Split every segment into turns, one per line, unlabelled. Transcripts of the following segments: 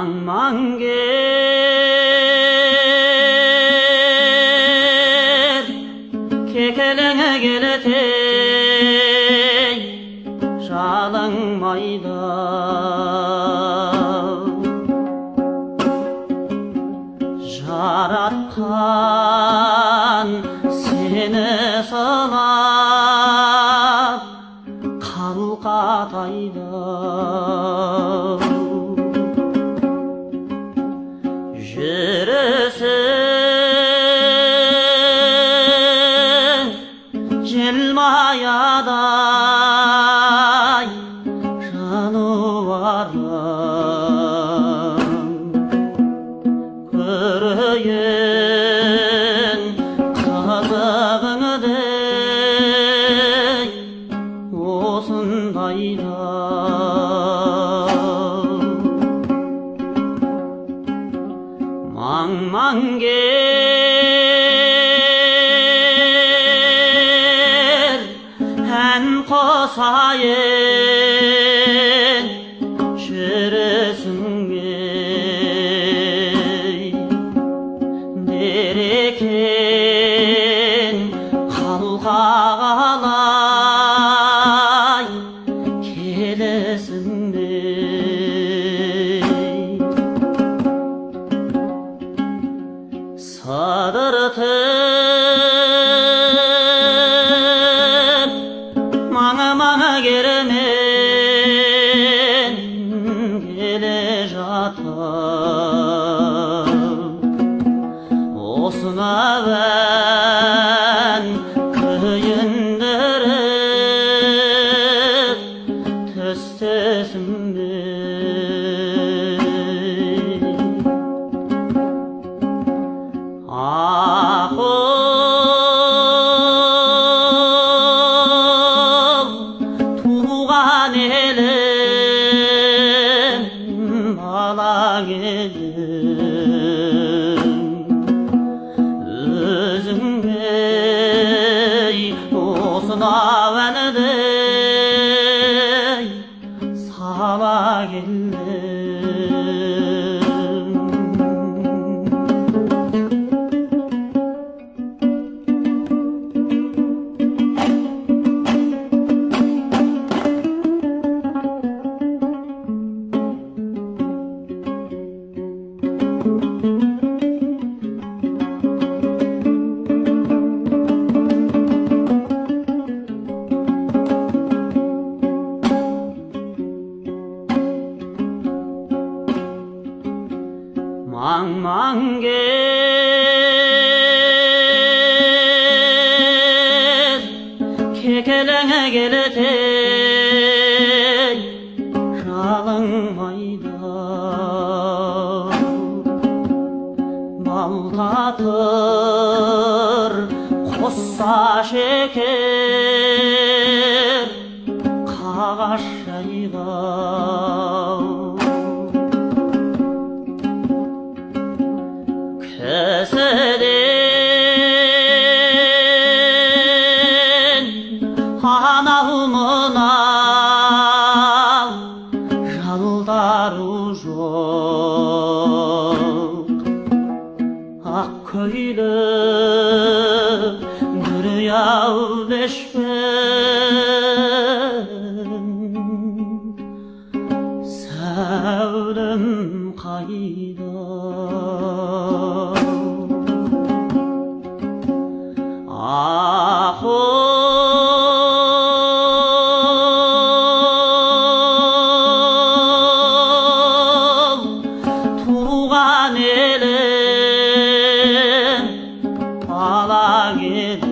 망망개 кекелеңе келетей жалыңмайды жаратқан сені сылап қалқатайды жүрісің желмаядай жануарым көрейін қызығыңдей осындайда маңмаңгер ән қосайын жүрісіңе дерекен қалқалай келесіңде сыдыртып маңа кермен келе жатып осына ән күйіндіріп түстесімде ақыл туған елім бала елім өзіңдей осынау әнідей сала келдім 망망개 кекелеңе келетей жалыңмайды бал татыр қосса шекер қағаз жайғау кісіден анау мынау жалдару жоқ ақ көйлек дүрияу бешпен сәулем қайда ақыл туған елім бала елім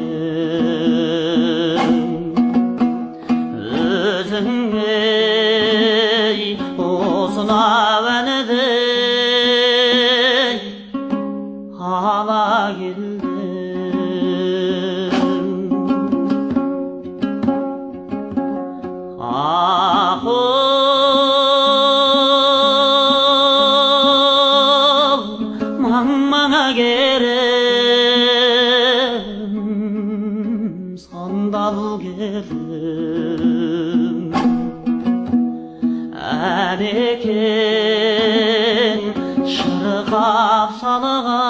өзіңдей осынау әнідей ала келдім ақыл маңмаңа керім сандал керім ән екен шырқап салған